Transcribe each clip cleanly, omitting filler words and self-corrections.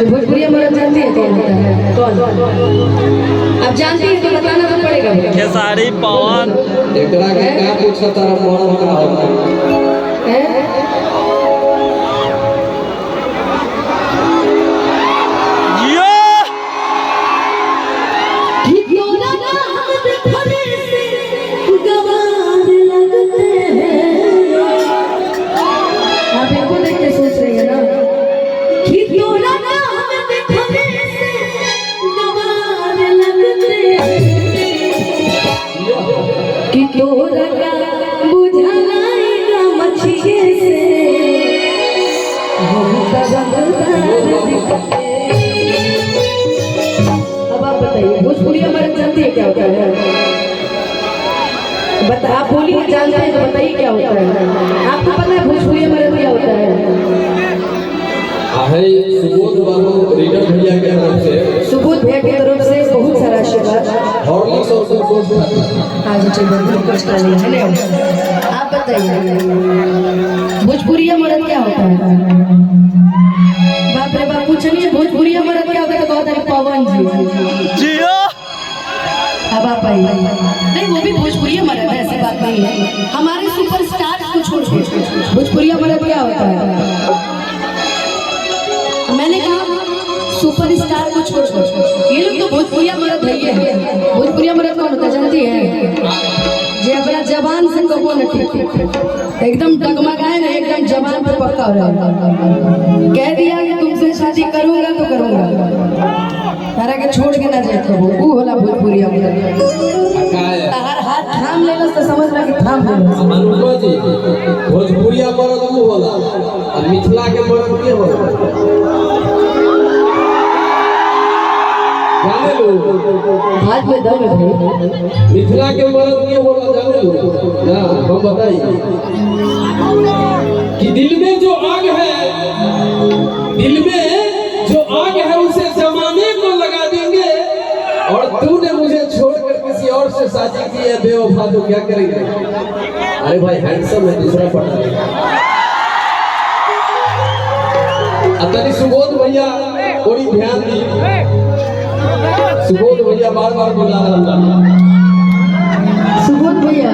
भोजपुरी मर्द जानती है कौन होता है? कौन? अब जानती है तो बताना तो पड़ेगा। खेसारी पवन एकरा के का पूछा तारा मर्द का होता है? अब आप बताइए भोजपुरी मर्द जानती है क्या होता है? बता, आप बोलिए जानते हैं तो बताइए क्या होता है? आपको पता है भोजपुरी मर्द क्या होता है? सुबोध बाबू रीडर भैया के तरफ से, सुबोध भैया की तरफ से बहुत सारा आशीर्वाद। आप बताइए भोजपुरी मर्द क्या होता है? बाप रे बाप, पूछनिए भोजपुरी मर्द क्या होता है तो बहुत है पवन जी। अब आप आइए। नहीं, वो भी भोजपुरी मर्द है, ऐसी बात नहीं है। हमारे सुपरस्टार को छोड़ भोजपुरी मर्द क्या होता है? मैंने कहा सुपरस्टार को छोड़ ये लोग तो भोजपुरी मर्द है। भोजपुरी मर्द कौन होता है जानती है? जे अपना जबान से कबो न ठीक एकदम डगमगाए ना, एकदम जबान पर पक्का हो रहा है। कह दिया कि तुमसे शादी करूंगा तो करूंगा, तारा के छोड़ के ना जाए कबो। वो होला भोजपुरी मर्द। तार हाथ थाम लेला तो समझ ला कि थाम अनुपमा जी, भोजपुरी मर्द वो होला और मिथिला के मर्द के होला जाने लो। हाथ में दम है भाई। मिथिला के मर्द के होला जाने लो ना। हम बताइए कि दिल में जो आग है, दिल में जो आग है उसे जमाने को लगा देंगे। और तूने मुझे छोड़कर किसी और से शादी की है बेवफा, तो क्या करेंगे? अरे भाई हैंडसम है, दूसरा पढ़ा। अतनी सुबोध भैया थोड़ी ध्यान दी। सुबोध भैया बार बार बोला सुबोध भैया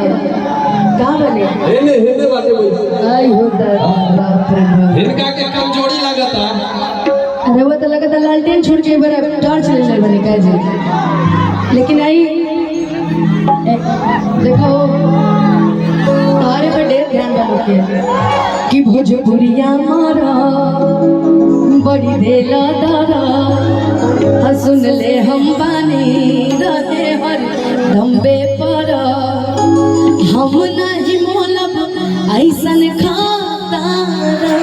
कहाँ बने? हेने बाटे बोल आई होता है। इनका के कमजोरी लगता। अरे वो तो लगता लालटेन छोड़ के बड़ा टॉर्च ले ले बने कह जी। लेकिन आई देखो तारे पे ढेर ध्यान डालो कि भोजपुरिया मारा बड़ी देला दारा, सुन ले हम बानी रहे हर दम्बे पर। हम नहीं मोलब ऐसन खातारा।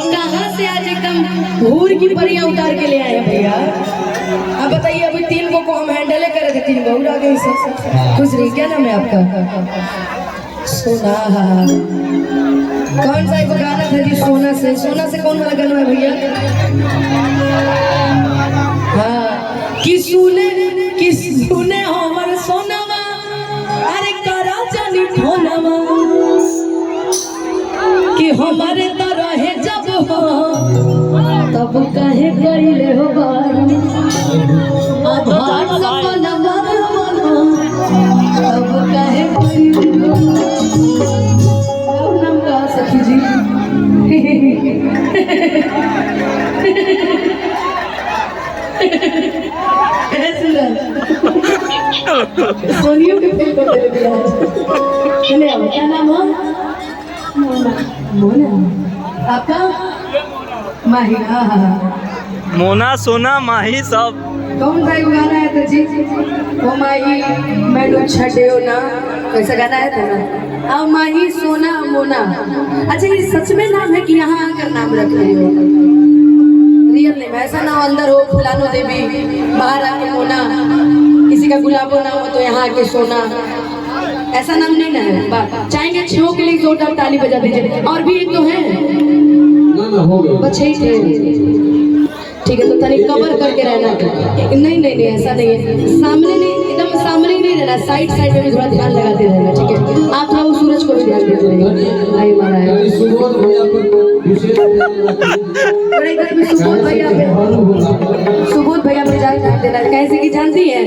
कहाँ से आज एकदम हूर की परियां उतार के ले आए भैया? अब बताइए, अभी 3 को हम हैंडल कर रहे थे, 3 गो उड़ा गई सब। खुश रही। क्या नाम है आपका? सोना। कौन सा एक गाना था जी सोना से? सोना से कौन वाला गाना है भैया? हाँ, कि सुने हमर सोनावा, अरे करा जानी फोनवा, कि हमारे तरह है जब हो तब कहे गईले हो बारी। आधार सपना बनो तब कहे गईले हो। नाम का सखी जी सोनियो के फेल कर दे दिया। चले आओ। क्या नाम है? मोना। आपका? माही। हाँ हाँ, मोना सोना माही सब। कौन सा गाना है तो जी? ओ माही मैनू छड़ियो ना, वैसा गाना है था ना। आओ माही सोना मोना। अच्छा, ये सच में नाम है कि यहाँ आकर नाम रख रहे हो? रियल नेम ऐसा ना अंदर हो फुलानो देवी, बाहर आके मोना, किसी का गुलाबो नाम हो तो यहाँ आके सोना, ऐसा नाम नहीं ना है। चाहेंगे छो के लिए जोरदार ताली बजा दीजिए। और भी एक तो है, बच्चे ही थे। ठीक है, तो तनी कवर करके रहना। नहीं नहीं नहीं, ऐसा नहीं है। सामने नहीं, एकदम सामने नहीं रहना, साइड साइड में भी थोड़ा ध्यान लगाते रहना। ठीक है, आप थोड़ा वो सूरज को भी ध्यान देते रहिए। बड़े घर में सुबोध भैया पे जान देना कैसे की जानती है।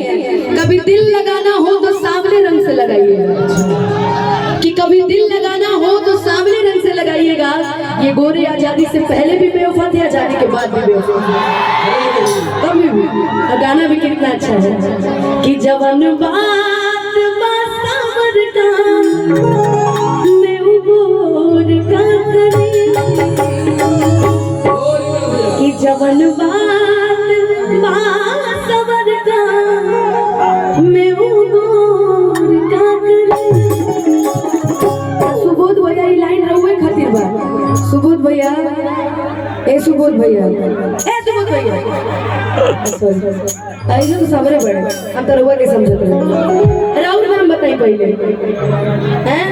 कभी दिल लगाना हो तो सांवले रंग से लगाइएगा, कि कभी दिल लगाना हो तो सांवले रंग से लगाइएगा। ये गोरे आजादी से पहले भी बेवफा थे, आजादी के बाद भी बेवफा थे, कभी भी। और गाना भी कितना अच्छा है कि जवान बात बासावर का मैं उबोर का करे, कि जवान बात बासावर का मैं उबोर का करे। सुबोध भैया ये लाइन रहुए खातिर बा। सुबोध भैया ए सुबोध भैया ऐसे तो सबरे बड़े हम तो रहुआ के समझते हैं। राहुल नाम बताइए पहले, हैं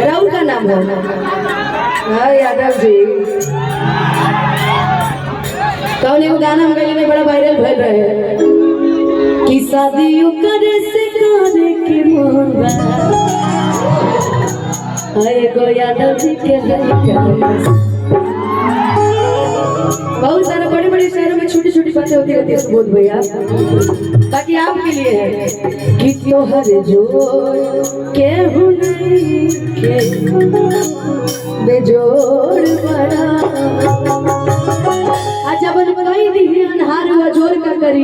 राहुल का नाम है। हाँ यादव जी कौन एगो गाना हम गए में बड़ा वायरल भइल रहे कि शादियों करे से करे के मोहब्बत आए गो यादव जी के बहुत सारे बड़े बड़े शहरों में छोटी छोटी बातें होती रहती है सुबोध भैया, ताकि आपके लिए है कि तोहर जोड़ के नहीं के बेजोड़ बड़ा जबन बनाई दी अनहार हुआ जोर का करी,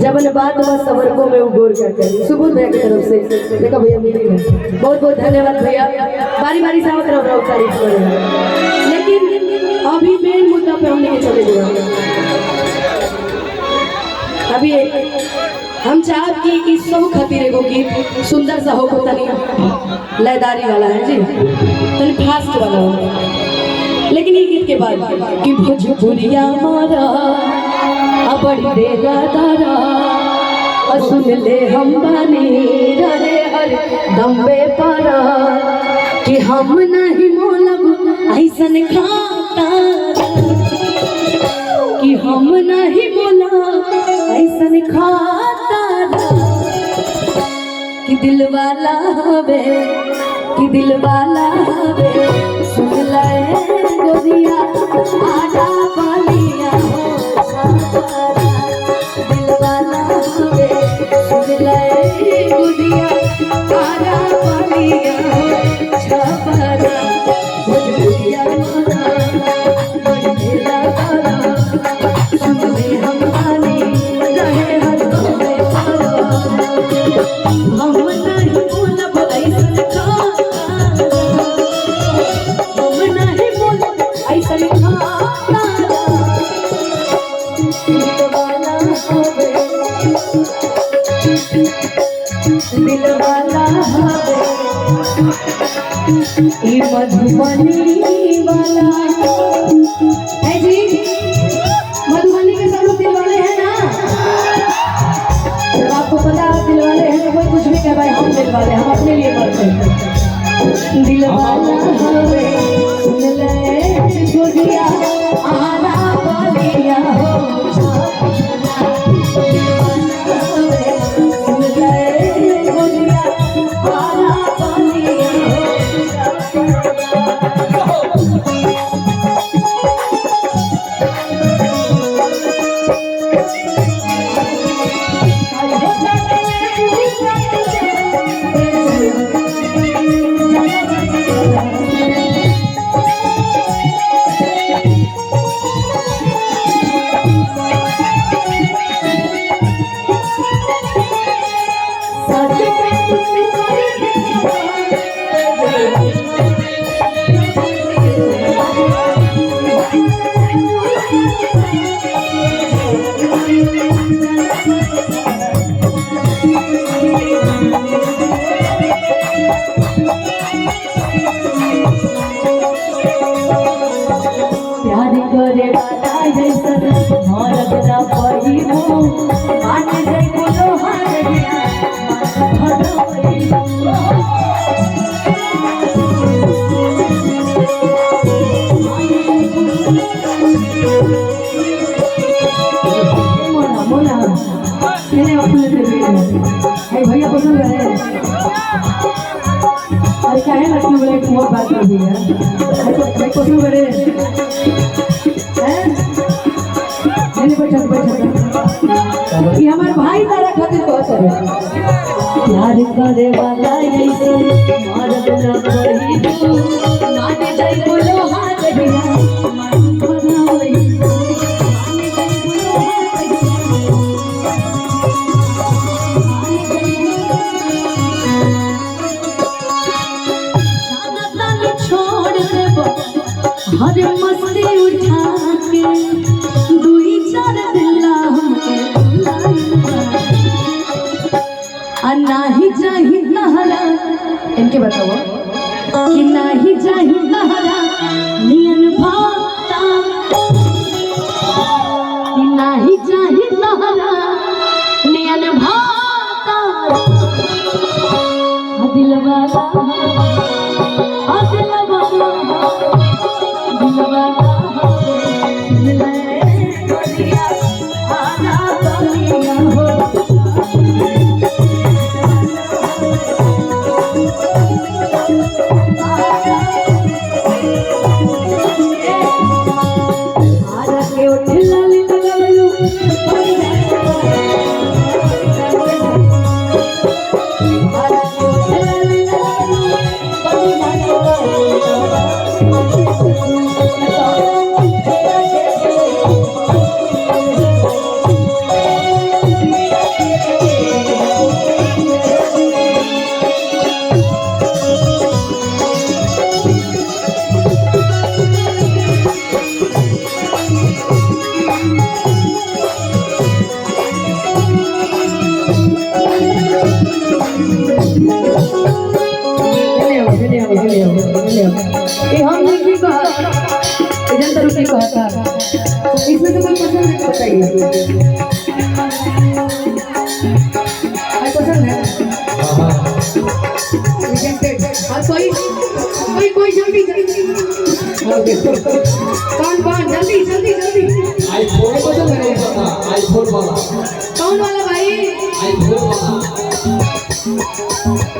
जबन बात हुआ सबर को में उगोर का करी। सुबोध भैया की तरफ से देखा भैया मिली है, बहुत बहुत धन्यवाद भैया। बारी बारी से आवत रहो तारीफ करें, लेकिन अभी मेन मुद्दा पे हम लेके चले गए। अभी हम चाहब कि इस सब खातिर एगो गीत सुंदर सा हो तनी लयदारी वाला है जी, तनी फास्ट वाला हो, लेकिन ये गीत के बाद कि भोजपुरिया मारा बड़ी देगा तारा सुन ले हम बानी रहे हर दम्बे पारा, कि हम नहीं मोलब ऐसन खाता, कि हम नहीं मोला ऐसन खाता, कि दिल वाला हवे, कि दिल वाला हवे सुन ले गोरिया आजा पालिया हो छापरा, दिल वाला हवे सुन ले गोरिया आजा पालिया हो छापरा। भोजपुरिया माना बड़ी मेरा तारा सुन ले हम आने रहे हर दमे पारा, हम नहीं बोलब ऐसन खाता, हम नहीं बोलब ऐसन खाता, दिल वाला हवे, दिल वाला हवे ई मधुबनी वाला है जी। मधुबनी के सब लोग दिल वाले हैं ना, जब आपको पता आप दिल वाले हैं तो कोई कुछ भी कह भाई हम दिल वाले, हम अपने लिए करते हैं। दिल वाला हवे सुन ले गोरिया आना पालिया हो छापरा, दिल वाला हवे सुन ले गोरिया आना पालिया हो छापरा। भैया भाई को क्यों करे हैं नहीं बैठा ये हमारे भाई तारा खातिर कहत है प्यार करे वाला ऐसे मारब ना कही तू नाटे जाई बोलो हाथ दिया मन बनावई हर मस्ती उठा के दुई चार दिला हमके नाही जाही नहरा इनके बताओ कि नाही जाही नहरा नियन भाता कि नाही जाही नहरा नियन भाता दिलवा हम नहीं कहा इधर तरफ की कहता इसमें तो कोई पसंद है बताइए पसंद है कोई जल्दी जल्दी कौन जल्दी जल्दी जल्दी आईफोन पसंद है आईफोन वाला कौन वाला भाई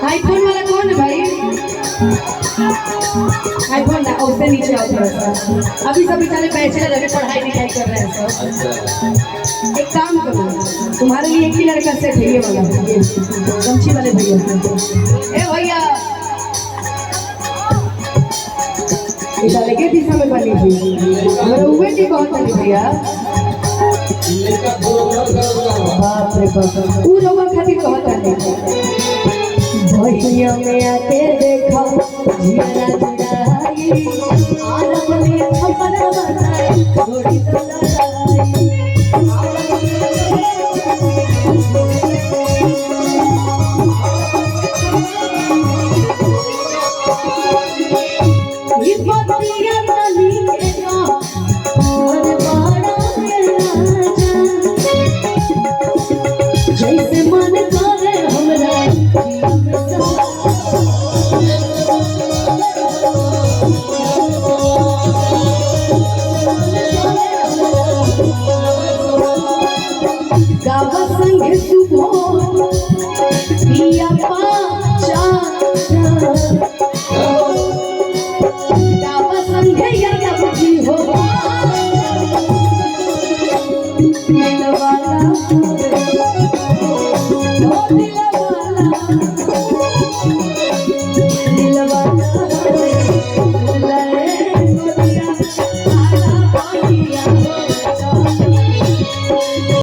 आईफोन वाला कौन है भाई आईफोन ना उससे नीचे आओ थोड़ा सा अभी सब बेचारे बैचलर अभी पढ़ाई लिखाई कर रहे हैं सब एक काम करो तुम्हारे लिए एक ही लड़का सेट है ये वाला गमछी वाले भैया ए भैया इधर लगे दिशा में बनी थी हमारे उवे की बहुत बनी भैया बाप रे बाप ऊ लोगों खातिर बहुत बनी भैया में आके देखा जिया जुड़ाई आलम में छपरा बनाई थोड़ी तो लड़ाई ये बतिया तली के ना और बड़ा राजा जैसे मन करे हमरा